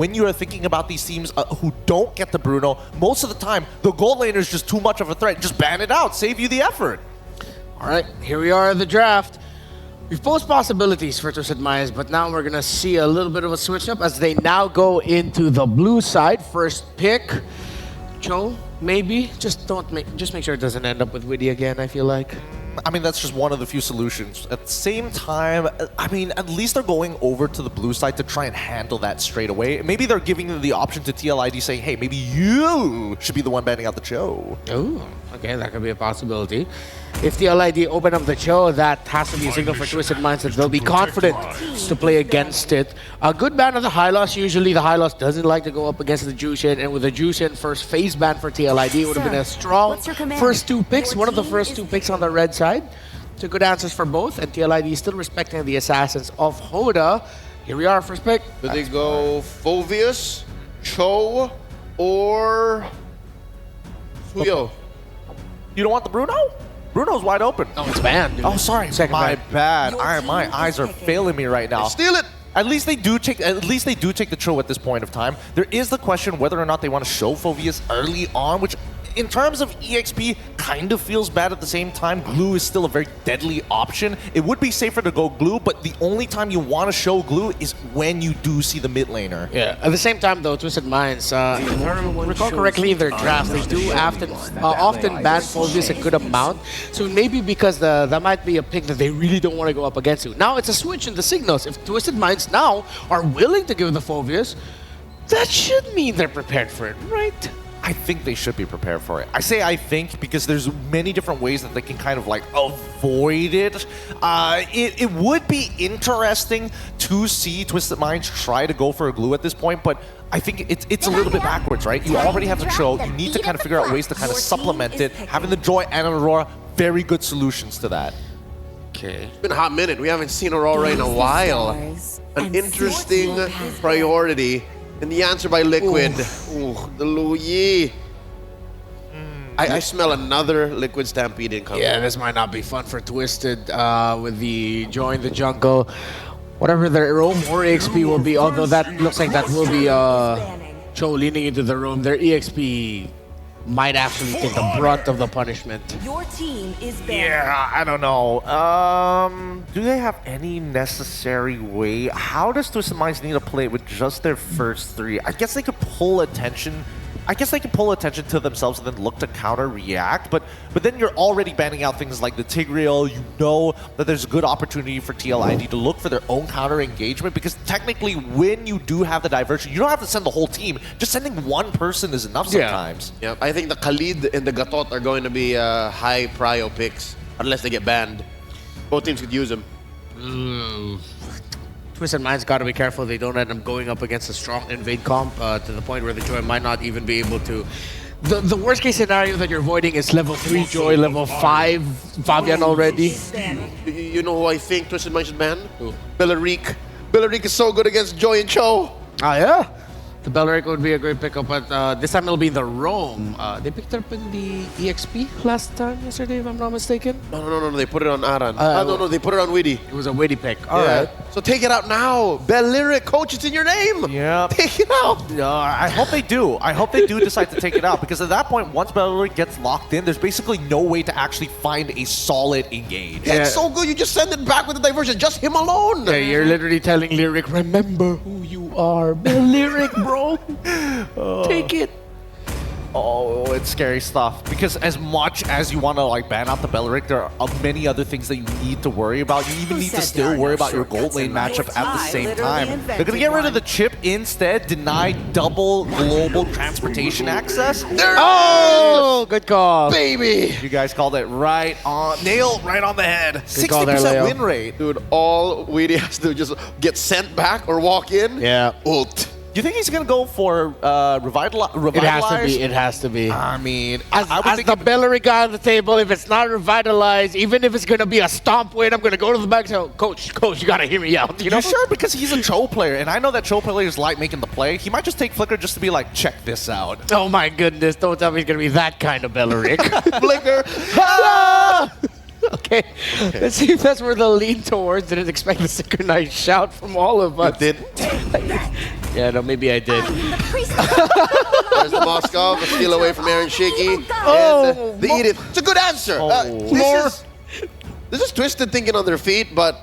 when you are thinking about these teams who don't get the Bruno, most of the time, the gold laner is just too much of a threat. Just ban it out, save you the effort. All right, here we are at the draft. We've posed possibilities for TWIS Minds, but now we're gonna see a little bit of a switch up as they now go into the blue side. First pick, Cho, maybe. Just make sure it doesn't end up with Widdy again, I feel like. I mean, that's just one of the few solutions. At the same time, I mean, at least they're going over to the blue side to try and handle that straight away. Maybe they're giving them the option to TLID saying, hey, maybe you should be the one banning out the Cho. Oh, okay, that could be a possibility. If TLID open up the Cho, that has to be a signal for TWIS Minds that they'll be confident to play against it. A good ban of the Hylos. Usually the Hylos doesn't like to go up against the Jushin, and with the Jushin first phase ban for TLID, it would have been a strong first two picks. One of the first two picks on the red side. So good answers for both, and TLID still respecting the assassins of Hoda. Here we are, first pick. Do they go Phoveus, Cho, or Suyo? You don't want the Bruno? Bruno's wide open. Oh, it's banned. Dude. Oh, sorry. My bad. My eyes are failing me right now. Steal it. At least they do take the Cho at this point of time. There is the question whether or not they want to show Phoveus early on, which in terms of EXP kind of feels bad at the same time. Glue is still a very deadly option. It would be safer to go Glue, but the only time you want to show Glue is when you do see the mid laner. Yeah. At the same time, though, TWIS Minds, if I recall correctly in their drafts, they do often ban Phoveus a good amount. So maybe because that might be a pick that they really don't want to go up against you. Now it's a switch in the signals. If TWIS Minds now are willing to give the Phoveus, that should mean they're prepared for it, right? I think they should be prepared for it. I say I think because there's many different ways that they can kind of like avoid it. It would be interesting to see TWIS Minds try to go for a Glue at this point, but I think it's a little bit backwards, right? You already have the Cho. You need to kind of figure out ways to kind of supplement it. Having the Joy and Aurora, very good solutions to that. Okay. It's been a hot minute. We haven't seen Aurora in a while. An interesting priority. And the answer by Liquid. Ooh, the Louis. I smell another Liquid Stampede incoming. Yeah, this might not be fun for Twisted with the join the jungle. Whatever their roam or EXP will be, although that looks like that will be Cho leaning into the roam, their EXP might actually take the brunt of the punishment. Your team is banned. Yeah, I don't know. Do they have any necessary way? How does TWIS Minds need to play with just their first three? I guess they could pull attention. I guess they can pull attention to themselves and then look to counter-react, but then you're already banning out things like the Tigreal. You know that there's a good opportunity for TLID to look for their own counter-engagement, because technically when you do have the diversion, you don't have to send the whole team. Just sending one person is enough sometimes. Yeah, I think the Khalid and the Gatot are going to be high prio picks, unless they get banned. Both teams could use them. TWIS Minds got to be careful they don't end up going up against a strong invade comp to the point where the Joy might not even be able to. The worst case scenario that you're avoiding is level 3 Joy, level 5 Fabian already. You know who I think TWIS Minds should ban? Who? Bellarique. Bellarique is so good against Joy and Cho. Ah, yeah? The Bellaric would be a great pickup, but this time it'll be the Roam. They picked up in the EXP last time, yesterday, if I'm not mistaken. No, they put it on Aran. No, they put it on Widdy. It was a Widdy pick. All right. So take it out now. Bellaric, coach, it's in your name. Yeah. Take it out. I hope they do. I hope they do decide to take it out, because at that point, once Bellaric gets locked in, there's basically no way to actually find a solid engage. Yeah. It's so good. You just send it back with the diversion. Just him alone. Yeah, you're literally telling Lyric, remember who you are. Bellaric, bro. Take it. Oh, it's scary stuff. Because as much as you want to like ban out the Bellaric, there are many other things that you need to worry about. You even need to still worry about your gold lane matchup at the same time. They're going to get rid of the chip instead, deny double global transportation access. Oh, good call. Baby. You guys called it right on, nail right on the head. 60% win rate. Dude, all Weedy has to do is just get sent back or walk in. Yeah. Ult. Do you think he's going to go for revitalize? It has to be. I mean, as the Bellaric guy on the table, if it's not revitalized, even if it's going to be a stomp win, I'm going to go to the back and say, Coach, you got to hear me out. You know? You sure? Because he's a Cho player, and I know that Cho players like making the play. He might just take Flicker just to be like, check this out. Oh my goodness, don't tell me he's going to be that kind of Bellaric. Flicker. Okay, let's see if that's where they'll lean towards. Didn't expect the synchronized shout from all of us. It did. Yeah, no, maybe I did. There's the Moscow, a steal away from Aaron Shiki. Oh, and the Edith. It's a good answer. This is Twisted thinking on their feet, but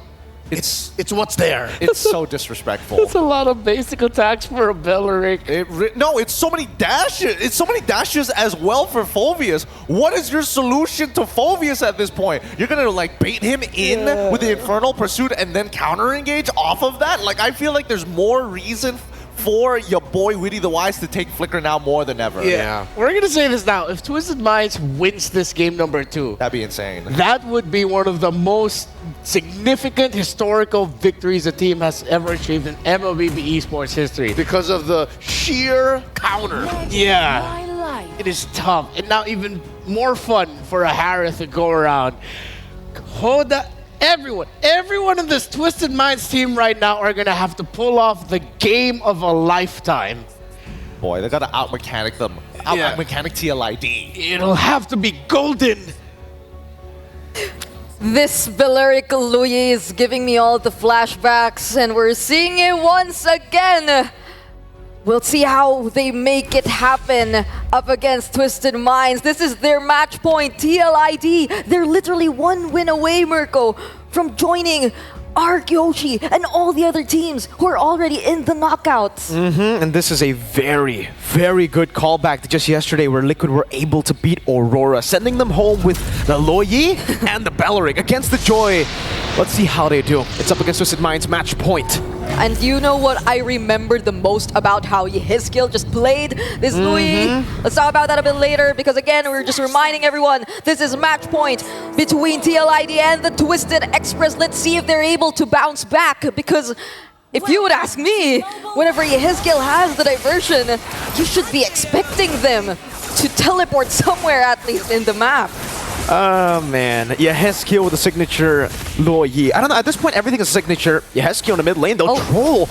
it's what's there. It's so disrespectful. It's a lot of basic attacks for a Belleric. No, it's so many dashes. It's so many dashes as well for Phoveus. What is your solution to Phoveus at this point? You're gonna like bait him in with the Infernal Pursuit and then counter engage off of that? Like I feel like there's more reason for your boy Witty the Wise to take Flicker now more than ever. Yeah. We're gonna say this now. If Twisted Minds wins this game number 2, That'd be insane. that would be one of the most significant historical victories a team has ever achieved in MLBB esports history. Because of the sheer counter. Yeah. It is tough. And now even more fun for a Harith to go around. Hoda, everyone in this Twisted Minds team right now are gonna have to pull off the game of a lifetime. Boy, they gotta out-mechanic them. Out-mechanic TLID. It'll have to be golden. This Belleric Louis is giving me all the flashbacks, and we're seeing it once again. We'll see how they make it happen up against Twisted Minds. This is their match point, TLID. They're literally one win away, Mirko, from joining Arc Yoshi and all the other teams who are already in the knockouts. And this is a very, very good callback to just yesterday where Liquid were able to beat Aurora, sending them home with the Loyi and the Belleric against the Joy. Let's see how they do. It's up against Twisted Minds, match point. And you know what I remember the most about how his skill just played this Louis? Let's talk about that a bit later, because again, we're just reminding everyone, this is match point between TLID and the Twisted Express. Let's see if they're able to bounce back, because if you would ask me, whenever his skill has the diversion, you should be expecting them to teleport somewhere at least in the map. Oh man, Yehezkiel with the signature Loyi. I don't know, at this point everything is signature. Yehezkiel in the mid lane though, Troll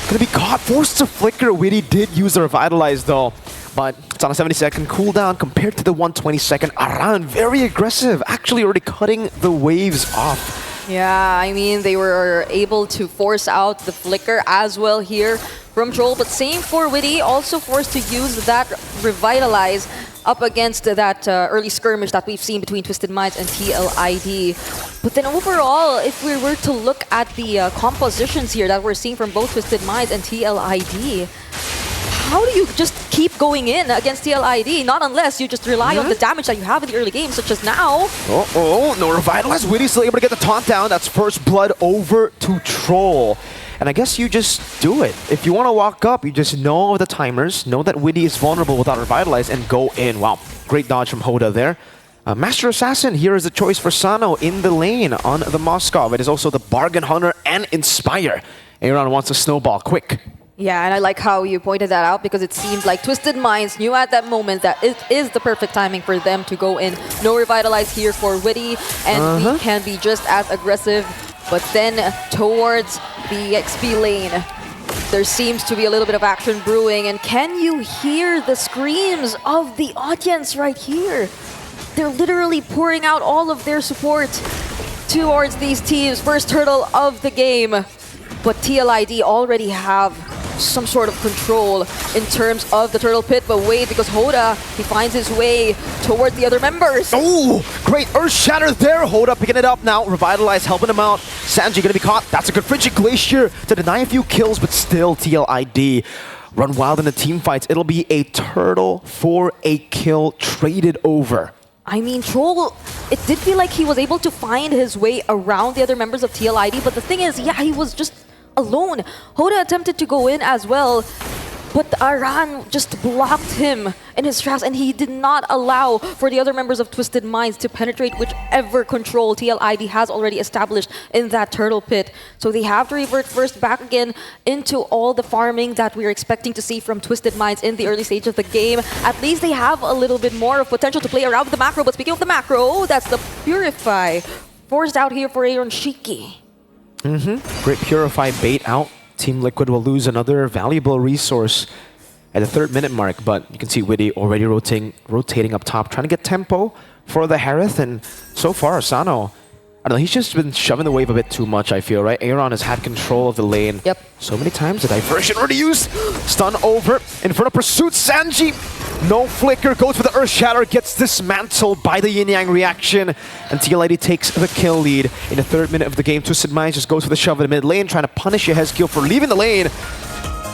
gonna be caught, forced to flicker. Witty did use the Revitalize though, but it's on a 70-second cooldown compared to the 120-second. Aran, very aggressive, actually already cutting the waves off. Yeah, I mean, they were able to force out the flicker as well here from Troll, but same for Witty, also forced to use that Revitalize up against that early skirmish that we've seen between Twisted Minds and TLID. But then overall, if we were to look at the compositions here that we're seeing from both Twisted Minds and TLID, how do you just keep going in against TLID? Not unless you just rely on the damage that you have in the early game, such as now. No Revitalize. Witty still able to get the taunt down. That's first blood over to Troll. And I guess you just do it. If you want to walk up, you just know the timers, know that Witty is vulnerable without Revitalize, and go in. Wow, great dodge from Hoda there. Master Assassin, here is the choice for Sano in the lane on the Moscow. It is also the Bargain Hunter and Inspire. Aaron wants a snowball, quick. Yeah, and I like how you pointed that out, because it seems like Twisted Minds knew at that moment that it is the perfect timing for them to go in. No Revitalize here for Witty, and we can be just as aggressive. But then towards the XP lane, there seems to be a little bit of action brewing. And can you hear the screams of the audience right here? They're literally pouring out all of their support towards these teams. First hurdle of the game. But TLID already have some sort of control in terms of the turtle pit, but wait, because Hoda, he finds his way towards the other members. Oh, great Earth Shatter there. Hoda picking it up now. Revitalize helping him out. Sanji gonna be caught. That's a good Frigid Glacier to deny a few kills, but still TLID run wild in the team fights. It'll be a turtle for a kill traded over. I mean, Troll, it did feel like he was able to find his way around the other members of TLID, but the thing is, yeah, he was just alone. Hoda attempted to go in as well, but Aran just blocked him in his tracks, and he did not allow for the other members of Twisted Minds to penetrate whichever control TLID has already established in that turtle pit. So they have to revert first back again into all the farming that we're expecting to see from Twisted Minds in the early stage of the game. At least they have a little bit more of potential to play around with the macro, but speaking of the macro, that's the Purify forced out here for Aaron Shiki. Great Purify bait out. Team Liquid will lose another valuable resource at the 3rd minute mark, but you can see Witty already rotating up top, trying to get tempo for the Harith, and so far Sano I don't know, he's just been shoving the wave a bit too much, I feel, right? Aaron has had control of the lane so many times. The diversion already used. Stun over. In front of pursuit, Sanji. No flicker, goes for the Earth Shatter, gets dismantled by the Yin Yang reaction. And TLID takes the kill lead in the 3rd minute of the game. Twisted Minds just goes for the shove in the mid lane, trying to punish Yehezkiel for leaving the lane.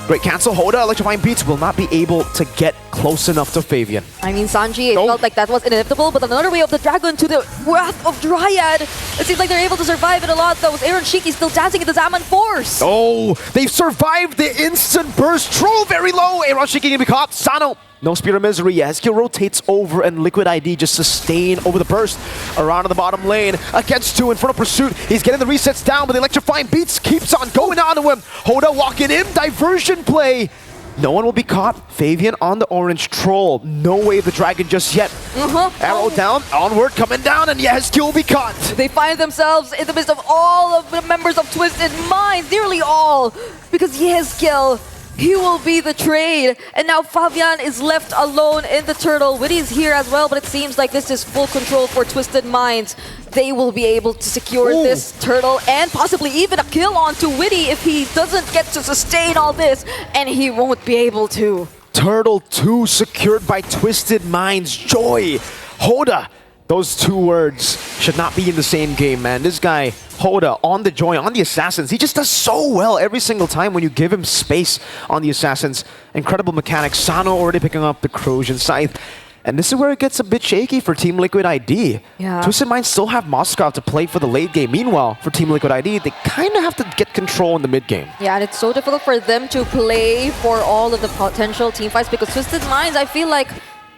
Great cancel. Hoda, electrifying beats, will not be able to get close enough to Fabian. I mean, Sanji, it felt like that was inevitable, but another way of the dragon to the wrath of Dryad. It seems like they're able to survive it a lot, though. Aaron Shiki still dancing in the Zaman Force. Oh, they've survived the instant burst. Troll very low. Aaron Shiki gonna be caught. Sano. No Spear of Misery. Yehezkiel rotates over and Liquid ID just sustain over the burst. Around in the bottom lane. Against 2 in front of pursuit. He's getting the resets down, but the electrifying beats keeps on going on to him. Hoda walking in. Diversion play. No one will be caught. Fabian on the orange Troll. No way of the dragon just yet. Arrow down. Onward coming down, and Yehezkiel will be caught. They find themselves in the midst of all of the members of Twisted Minds. Nearly all. Because Yehezkiel, he will be the trade. And now Fabian is left alone in the turtle. Witty's here as well, but it seems like this is full control for Twisted Minds. They will be able to secure this turtle and possibly even a kill onto Witty if he doesn't get to sustain all this, and he won't be able to. Turtle 2 secured by Twisted Minds. Joy. Hoda. Those 2 words should not be in the same game, man. This guy, Hoda, on the Joy, on the Assassins, he just does so well every single time when you give him space on the Assassins. Incredible mechanics. Sano already picking up the Corrosion Scythe. And this is where it gets a bit shaky for Team Liquid ID. Yeah. Twisted Minds still have Moskov to play for the late game. Meanwhile, for Team Liquid ID, they kind of have to get control in the mid game. Yeah, and it's so difficult for them to play for all of the potential team fights because Twisted Minds, I feel like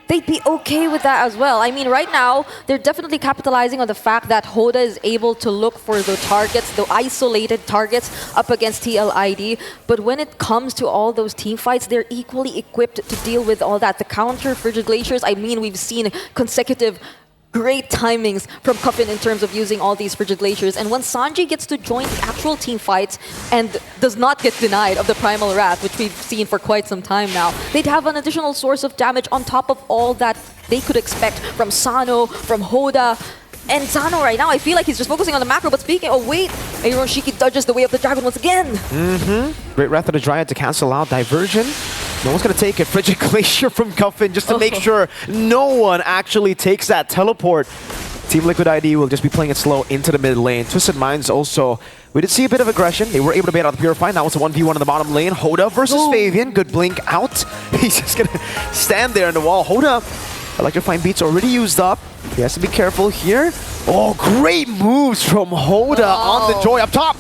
they'd be okay with that as well. I mean, right now, they're definitely capitalizing on the fact that Hoda is able to look for the targets, the isolated targets up against TLID. But when it comes to all those team fights, they're equally equipped to deal with all that. The counter Frigid Glaciers, I mean, we've seen consecutive great timings from Coffin in terms of using all these Frigid Glaciers. And when Sanji gets to join the actual team fights and does not get denied of the Primal Wrath, which we've seen for quite some time now, they'd have an additional source of damage on top of all that they could expect from Sano, from Hoda. And Sano right now, I feel like he's just focusing on the macro, but speaking, oh wait, Aaron Shiki dodges the way of the dragon once again. Great Wrath of the Dryad to cancel out Diversion. No one's going to take it. Frigid Glacier from Cuffin just to make sure no one actually takes that teleport. Team Liquid ID will just be playing it slow into the mid lane. Twisted Minds also, we did see a bit of aggression. They were able to bait out the Purify. Now it's a 1v1 in the bottom lane. Hoda versus Fabian. Good blink out. He's just going to stand there in the wall. Hoda, electrifying beats already used up. He has to be careful here. Oh, great moves from Hoda on the Joy up top.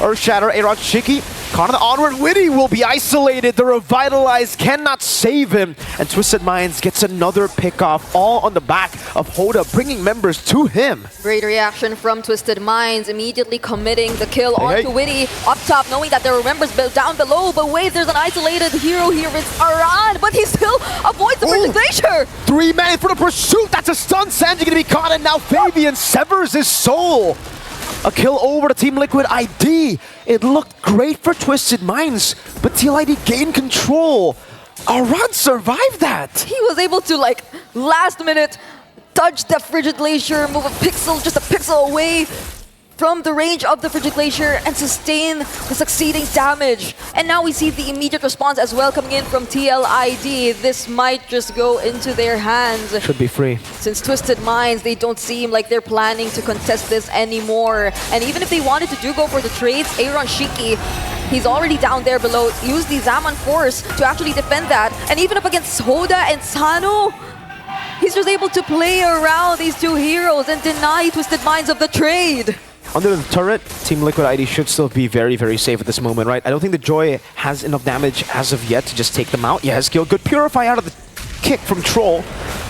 Earth Shatter, Aaron Shiki. Caught on the onward, Witty will be isolated. The Revitalized cannot save him. And Twisted Minds gets another pick off, all on the back of Hoda, bringing members to him. Great reaction from Twisted Minds, immediately committing the kill onto Witty. Up top, knowing that there are members down below. But wait, there's an isolated hero here. It's Aran, but he still avoids the Frigid Glacier. 3 men for the pursuit. That's a stun. Sanji gonna be caught, and now Fabian severs his soul. A kill over to Team Liquid ID. It looked great for Twisted Minds, but TLID gained control. Aran survived that. He was able to, like, last minute dodge the Frigid Glacier, move a pixel, just a pixel away from the range of the Frigid Glacier and sustain the succeeding damage. And now we see the immediate response as well coming in from TLID. This might just go into their hands. Should be free. Since Twisted Minds, they don't seem like they're planning to contest this anymore. And even if they wanted to go for the trades, Aaron Shiki, he's already down there below, used the Zaman Force to actually defend that. And even up against Hoda and Sano, he's just able to play around these 2 heroes and deny Twisted Minds of the trade. Under the turret, Team Liquid ID should still be very, very safe at this moment, right? I don't think the Joy has enough damage as of yet to just take them out. Yehezkiel, good Purify out of the kick from Troll.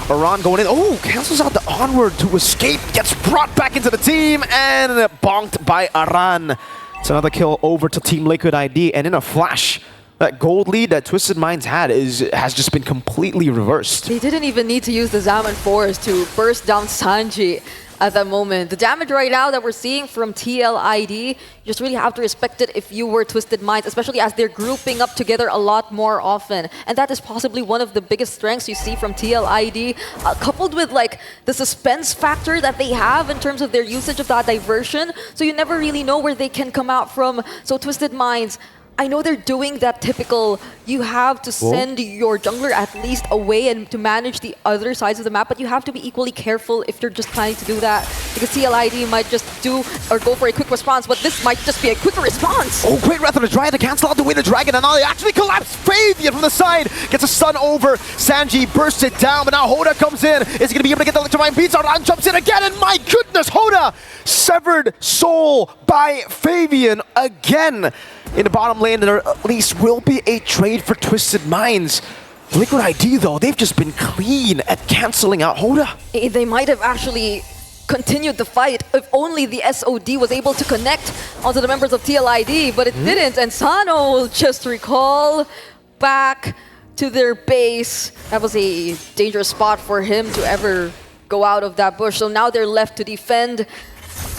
Aran going in. Oh, cancels out the onward to escape. Gets brought back into the team and bonked by Aran. It's another kill over to Team Liquid ID. And in a flash, that gold lead that Twisted Minds has just been completely reversed. They didn't even need to use the Zaman Force to burst down Sanji. at that moment. The damage right now that we're seeing from TLID, you just really have to respect it if you were Twisted Minds, especially as they're grouping up together a lot more often. And that is possibly one of the biggest strengths you see from TLID, coupled with like the suspense factor that they have in terms of their usage of that diversion. So you never really know where they can come out from. So Twisted Minds, I know they're doing that typical, you have to send your jungler at least away and to manage the other sides of the map, but you have to be equally careful if you're just planning to do that, because TLID might just do or go for a quick response, but this might just be a quicker response. Oh, great Wrath of the Dryad to cancel out the Winter Dragon, and now they actually collapse. Fabian from the side gets a stun over. Sanji bursts it down, but now Hoda comes in. Is he going to be able to get the electrifying beats? Aran jumps in again, and my goodness, Hoda! Severed soul by Fabian again. In the bottom lane, there at least will be a trade for Twisted Minds. Liquid ID, though, they've just been clean at canceling out Hoda. They might have actually continued the fight if only the SOD was able to connect onto the members of TLID, but it didn't, and Sano will just recall back to their base. That was a dangerous spot for him to ever go out of that bush, so now they're left to defend.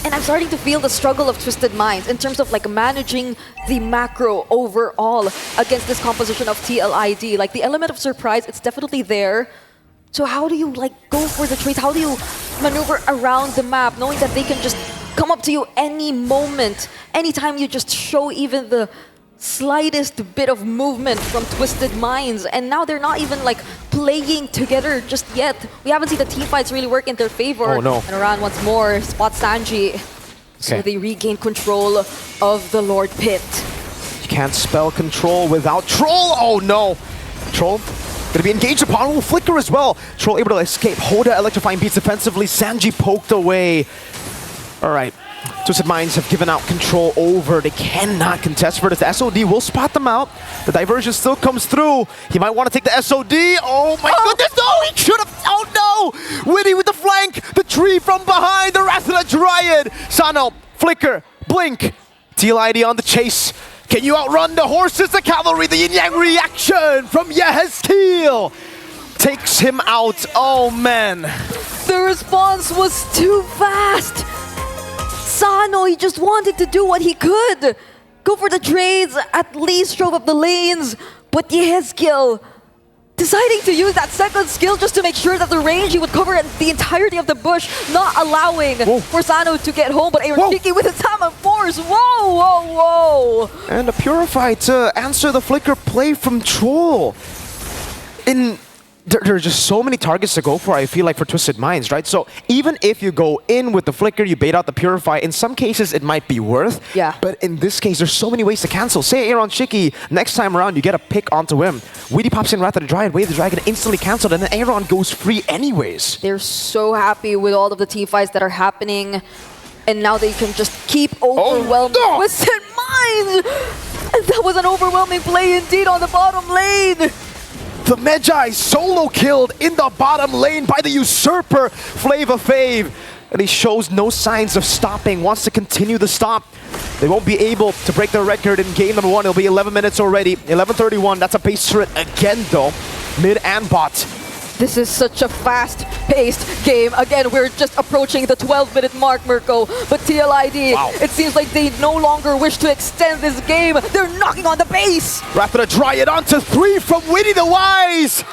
And I'm starting to feel the struggle of Twisted Minds in terms of like managing the macro overall against this composition of TLID. Like the element of surprise, it's definitely there. So how do you like go for the trades? How do you maneuver around the map knowing that they can just come up to you any moment, anytime you just show even the slightest bit of movement from Twisted Minds, and now they're not even like playing together just yet. We haven't seen the team fights really work in their favor. Oh no. And Aran once more spots Sanji. So they regain control of the Lord Pit. You can't spell control without Troll. Oh no. Troll gonna be engaged upon. Will flicker as well. Troll able to escape. Hoda electrifying beats defensively. Sanji poked away. All right. Twisted Minds have given out control over. They cannot contest for this. The SOD will spot them out. The diversion still comes through. He might want to take the SOD. Oh my goodness, no! He should have. Oh no! Witty with the flank. The tree from behind. The Wrath of the Dryad. Sano, flicker, blink. TLID on the chase. Can you outrun the horses, the cavalry? The yin yang reaction from Yehezkiel takes him out. Oh man. The response was too fast. Sano, he just wanted to do what he could. Go for the trades, at least drove up the lanes. But Yehezkiel deciding to use that second skill just to make sure that the range he would cover the entirety of the bush, not allowing for Sano to get home. But Aaron Shiki with his time of force. Whoa, whoa, whoa. And a Purify to answer the flicker play from Troll. There are just so many targets to go for, I feel like, for Twisted Minds, right? So even if you go in with the flicker, you bait out the Purify, in some cases it might be worth. Yeah. But in this case, there's so many ways to cancel. Say Aaron Shiki, next time around, you get a pick onto him. Weedy pops in Wrath of the Dryad, Wave the Dragon instantly cancelled, and then Aaron goes free anyways. They're so happy with all of the team fights that are happening. And now they can just keep overwhelming Twisted Minds! And that was an overwhelming play indeed on the bottom lane! The Magi solo killed in the bottom lane by the Usurper, Flava Fave. And he shows no signs of stopping, wants to continue the stop. They won't be able to break their record in game number 1. It'll be 11 minutes already. 11:31, that's a pace turret again though. Mid and bot. This is such a fast-paced game. Again, we're just approaching the 12-minute mark, Mirko. But TLID, it seems like they no longer wish to extend this game. They're knocking on the base. Wrath of the Dryad onto 3 from Witty the Wise.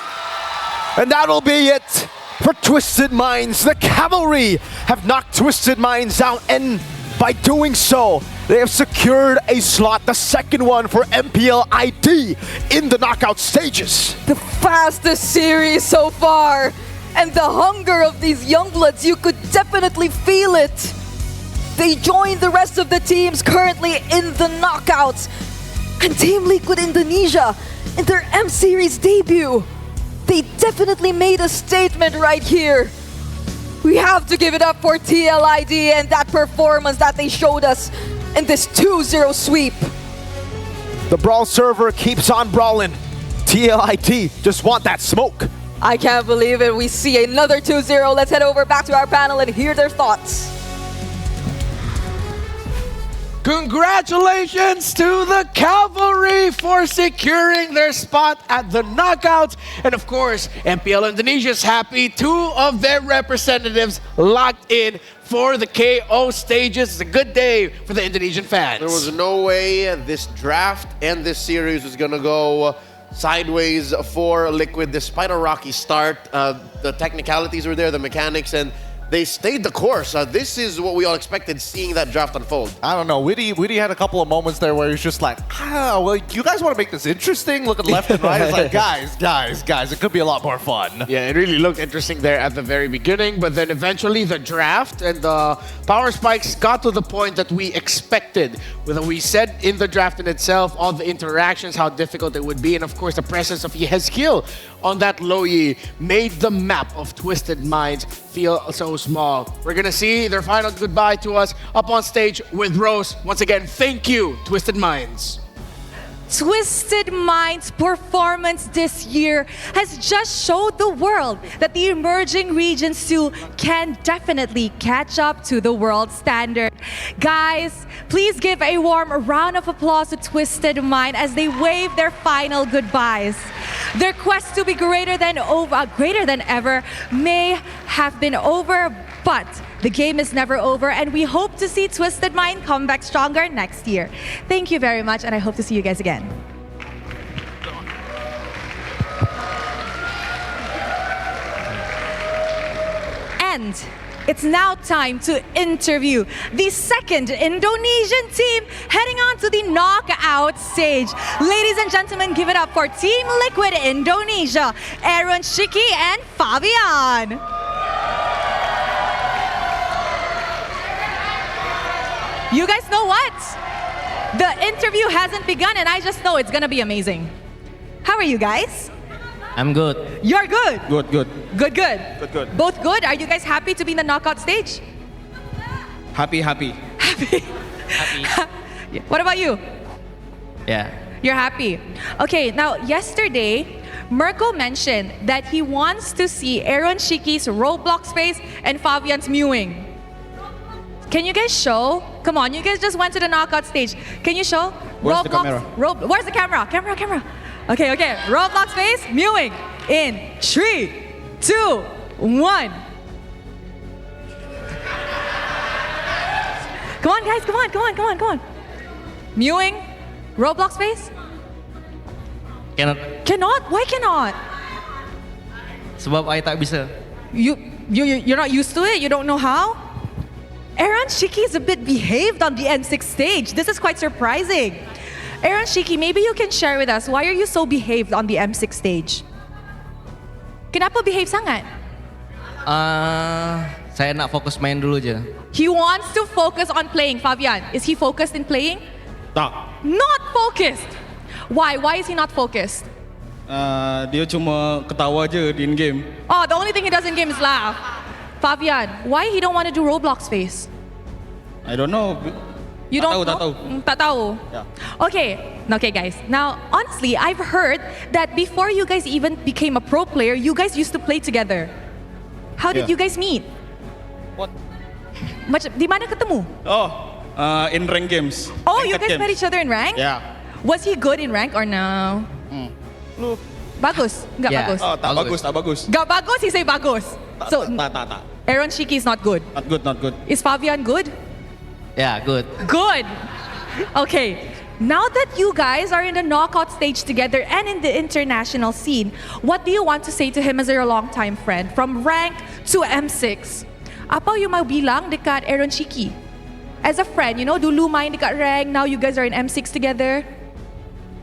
And that'll be it for Twisted Minds. The Cavalry have knocked Twisted Minds out, and by doing so, they have secured a slot, the second one for MPL ID in the knockout stages. The fastest series so far. And the hunger of these youngbloods, you could definitely feel it. They join the rest of the teams currently in the knockouts. And Team Liquid Indonesia, in their M-Series debut, they definitely made a statement right here. We have to give it up for TLID and that performance that they showed us in this 2-0 sweep. The Brawl server keeps on brawling. TLID just want that smoke. I can't believe it. We see another 2-0. Let's head over back to our panel and hear their thoughts. Congratulations to the Cavalry for securing their spot at the knockout. And of course, MPL Indonesia's happy. 2 of their representatives locked in for the KO stages. It's a good day for the Indonesian fans. There was no way this draft and this series was going to go sideways for Liquid despite a rocky start. The technicalities were there, the mechanics, and they stayed the course. This is what we all expected, seeing that draft unfold. I don't know. Witty had a couple of moments there where he's just like, well, you guys want to make this interesting? Looking left and right. It's like, guys, it could be a lot more fun. Yeah, it really looked interesting there at the very beginning, but then eventually the draft and the power spikes got to the point that we expected. We said in the draft in itself, all the interactions, how difficult it would be, and of course the presence of Yehezkiel on that Loyi made the map of Twisted Minds feel so small. We're gonna see their final goodbye to us up on stage with Rose. Once again, thank you, Twisted Minds. Twisted Minds' performance this year has just showed the world that the emerging regions too can definitely catch up to the world standard. Guys, please give a warm round of applause to Twisted Mind as they wave their final goodbyes. Their quest to be greater than ever may have been over, but the game is never over, and we hope to see Twisted Mind come back stronger next year. Thank you very much, and I hope to see you guys again. And it's now time to interview the second Indonesian team heading on to the knockout stage. Ladies and gentlemen, give it up for Team Liquid Indonesia, Aaron Shiki and Fabian. You guys know what? The interview hasn't begun and I just know it's gonna be amazing. How are you guys? I'm good. You're good? Good. Good. Both good? Are you guys happy to be in the knockout stage? Happy. Happy? Happy. What about you? Yeah. You're happy. Okay, now yesterday, Mirko mentioned that he wants to see Aaron Shiki's Roblox face and Fabian's mewing. Can you guys show? Come on, you guys just went to the knockout stage. Can you show? Where's the camera? Where's the camera? Camera. Okay. Roblox face, mewing. In 3, 2, 1. Come on, guys. Come on. Mewing. Roblox face. Cannot? Why cannot? Sebab I tak bisa. You're not used to it? You don't know how? Aaron Shiki is a bit behaved on the M6 stage. This is quite surprising. Aaron Shiki, maybe you can share with us, why are you so behaved on the M6 stage? Kenapa behave sangat? Saya nak fokus main dulu je. He wants to focus on playing. Fabian, is he focused in playing? Tak. Not focused. Why? Why is he not focused? Dia cuma ketawa je di in-game. Oh, the only thing he does in game is laugh. Fabian, why he don't want to do Roblox face? I don't know. You Tak don't tahu, know? tak tahu. Tak tahu. Yeah. Okay guys. Now, honestly, I've heard that before you guys even became a pro player, you guys used to play together. How did Yeah. you guys meet? What? Di mana ketemu? In rank games. Oh, you Ranked guys met games. each other in rank? Yeah. Was he good in rank or no? Lu. Bagus? Nggak Yeah. bagus? Oh, tak bagus, tak bagus. Nggak bagus, he say bagus. So, Tak. Aaron Shiki is not good. Not good. Is Fabian good? Yeah, good. Good. Okay. Now that you guys are in the knockout stage together and in the international scene, what do you want to say to him as your longtime friend from rank to M6? Apa yung mau bilang dekat Aaron Shiki? As a friend, you know, dulu main dekat rank, now you guys are in M6 together.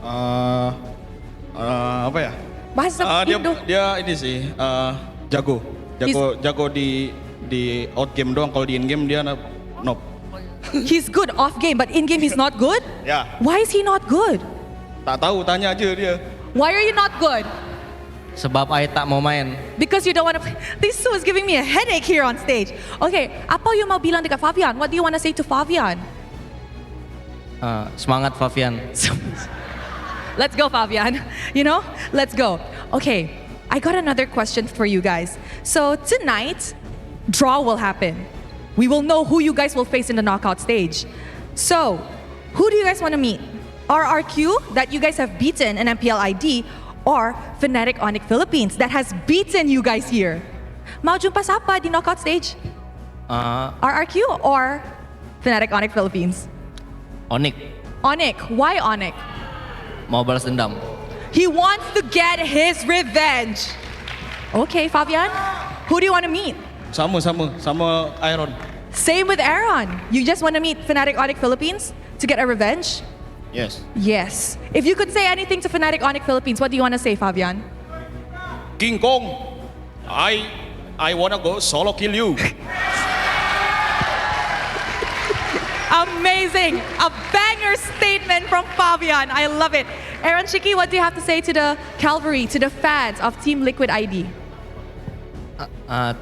Apa ya? Bahasa Indo. Dia ini sih jago di out game doang, kalau di in game dia nope. He's good off game, but in game he's not good? Ya. Why is he not good? Tak tahu, tanya aja dia. Why are you not good? Sebab I tak mau main. Because you don't want to play. This Sue is giving me a headache here on stage. Okay, apa yung mau bilang dekat Fabian? What do you want to say to Fabian? Semangat Fabian. Let's go, Fabian. You know, let's go. Okay, I got another question for you guys. So tonight, draw will happen. We will know who you guys will face in the knockout stage. So, who do you guys want to meet? RRQ, that you guys have beaten in MPLID, or Fnatic Onyx Philippines, that has beaten you guys here? Mau jumpa siapa di knockout stage? RRQ or Fnatic Onyx Philippines? Onyx. Onyx, why Onyx? Mau balas dendam. He wants to get his revenge. Okay, Fabian, who do you want to meet? Sama Iron. Same with Aaron. You just want to meet Fnatic Onyx Philippines to get a revenge? Yes. Yes. If you could say anything to Fnatic Onyx Philippines, what do you want to say, Fabian? King Kong, I wanna go solo kill you. Amazing. A banger statement from Fabian. I love it. Aaron Shiki, what do you have to say to the Calvary, to the fans of Team Liquid ID?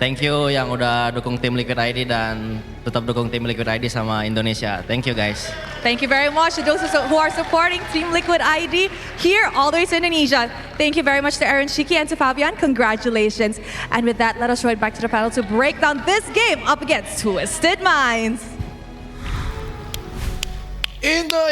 Thank you yang udah dukung tim Liquid ID dan tetap dukung tim Liquid ID sama Indonesia. Thank you guys. Thank you very much to those who are supporting Team Liquid ID here all the way to Indonesia. Thank you very much to Aaron Shiki and to Fabian. Congratulations. And with that, let us throw it back to the panel to break down this game up against Twisted Minds. Indo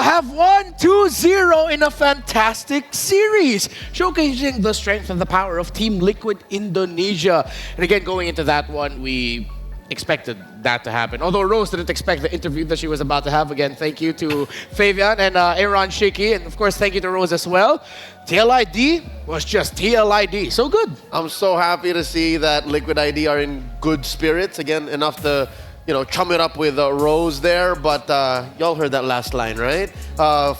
have won 2-0 in a fantastic series, showcasing the strength and the power of Team Liquid Indonesia. And again, going into that one, we expected that to happen. Although Rose didn't expect the interview that she was about to have. Again, thank you to Fabian and Aaron Shiki, and of course, thank you to Rose as well. TLID was just TLID. So good. I'm so happy to see that Liquid ID are in good spirits. Again, enough to chum it up with Rose there, but y'all heard that last line, right?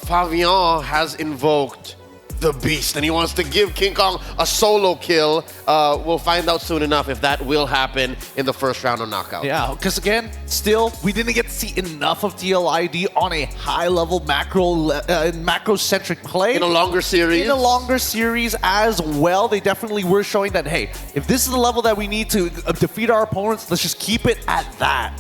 Fabian has invoked the beast, and he wants to give King Kong a solo kill. We'll find out soon enough if that will happen in the first round of knockout. Yeah, because again, still, we didn't get to see enough of TLID on a high-level macro-centric play. In a longer series. In a longer series as well. They definitely were showing that, hey, if this is the level that we need to defeat our opponents, let's just keep it at that.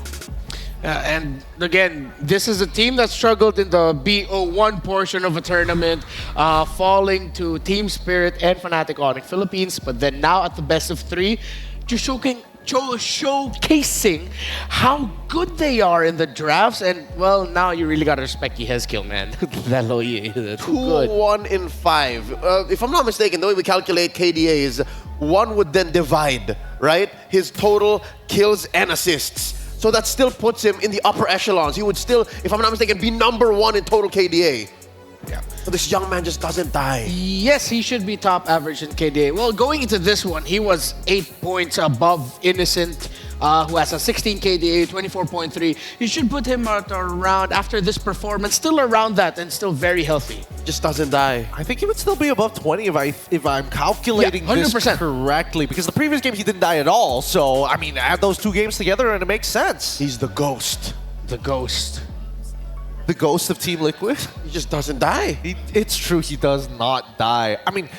And again, this is a team that struggled in the BO1 portion of a tournament, falling to Team Spirit and Fnatic Onyx Philippines. But then now at the best of three, just showcasing how good they are in the drafts. And well, now you really gotta respect Yehezkiel, man. That Loye, too good. 1 in 5. If I'm not mistaken, the way we calculate KDAs, one would then divide, right? His total kills and assists. So that still puts him in the upper echelons. He would still, if I'm not mistaken, be #1 in total KDA. Yeah. But this young man just doesn't die. Yes, he should be top average in KDA. Well, going into this one, he was 8 points above Innocent, who has a 16 KDA, 24.3. You should put him at around, after this performance, still around that and still very healthy. Just doesn't die. I think he would still be above 20 if I'm calculating this correctly, because the previous game he didn't die at all. So, I mean, add those two games together and it makes sense. He's the ghost. The ghost. The ghost of Team Liquid? He just doesn't die. It's true, he does not die. I mean,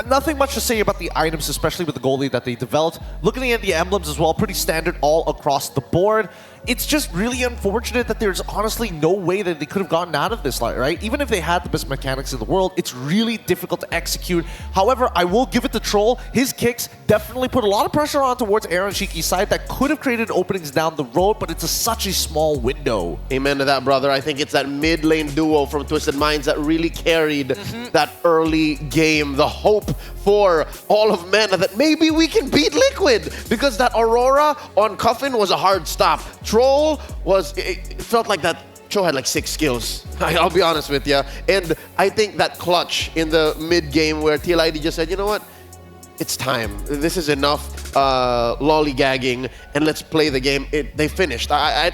nothing much to say about the items, especially with the goalie that they developed. Looking at the emblems as well, pretty standard all across the board. It's just really unfortunate that there's honestly no way that they could have gotten out of this, right? Even if they had the best mechanics in the world, it's really difficult to execute. However, I will give it to Troll. His kicks definitely put a lot of pressure on towards Aaron Shiki's side that could have created openings down the road, but it's such a small window. Amen to that, brother. I think it's that mid-lane duo from Twisted Minds that really carried that early game. The hope for all of men that maybe we can beat Liquid, because that Aurora on Coffin was a hard stop. Troll was, it felt like that Cho had like 6 skills. I'll be honest with you. And I think that clutch in the mid-game where TLID just said, you know what? It's time. This is enough lollygagging, and let's play the game. They finished. I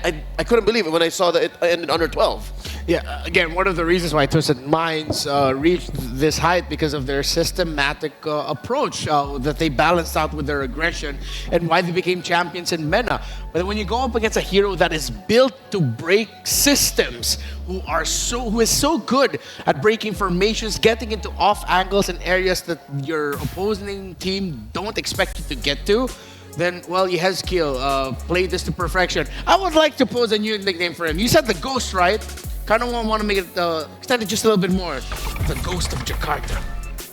couldn't believe it when I saw that it ended under 12. Yeah, again, one of the reasons why Twisted Minds reached this height because of their systematic approach that they balanced out with their aggression, and why they became champions in MENA. But when you go up against a hero that is built to break systems, who is so good at breaking formations, getting into off angles and areas that your opposing team don't expect you to get to, then, well, Yehezkiel played this to perfection. I would like to pose a new nickname for him. You said the Ghost, right? Kind of want to make it extend it just a little bit more. The Ghost of Jakarta.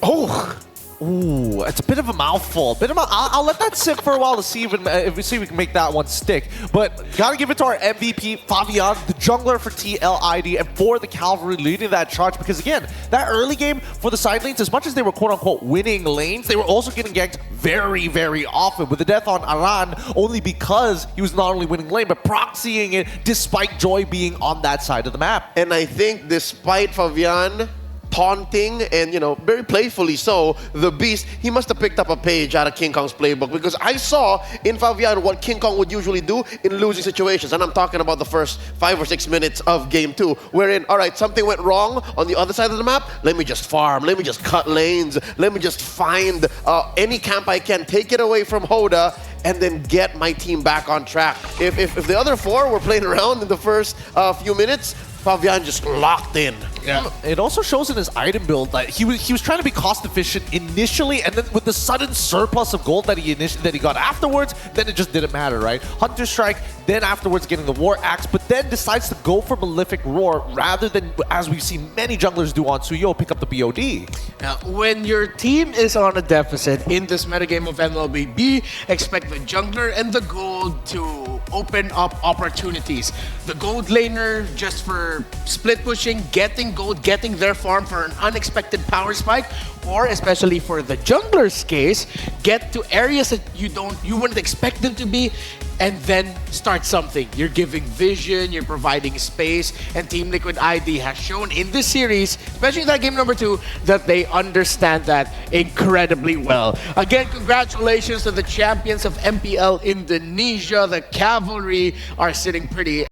Oh, Ooh, it's a bit of a mouthful. I'll let that sit for a while to see if we can make that one stick. But gotta give it to our MVP, Fabian, the jungler for TLID, and for the Cavalry leading that charge. Because again, that early game for the side lanes, as much as they were quote-unquote winning lanes, they were also getting ganked very, very often. With the death on Aran, only because he was not only winning lane, but proxying it despite Joy being on that side of the map. And I think despite Fabian taunting and, you know, very playfully so, the Beast, he must have picked up a page out of King Kong's playbook, because I saw in Fabian what King Kong would usually do in losing situations. And I'm talking about the first 5 or 6 minutes of game 2, wherein, all right, something went wrong on the other side of the map. Let me just farm. Let me just cut lanes. Let me just find any camp I can, take it away from Hoda, and then get my team back on track. If the other 4 were playing around in the first few minutes, Fabian just locked in. Yeah. It also shows in his item build that he was trying to be cost efficient initially, and then with the sudden surplus of gold that he got afterwards, then it just didn't matter, right? Hunter Strike, then afterwards getting the War Axe, but then decides to go for Malefic Roar rather than, as we've seen many junglers do on Suyo, pick up the BOD. Now, when your team is on a deficit in this metagame of MLBB, expect the jungler and the gold to open up opportunities. The gold laner just for split pushing, getting gold, getting their farm for an unexpected power spike, or especially for the jungler's case, get to areas that you wouldn't expect them to be, and then start something. You're giving vision, you're providing space, and Team Liquid ID has shown in this series, especially in that game number 2, that they understand that incredibly well. Again, congratulations to the champions of MPL Indonesia. The Cavalry are sitting pretty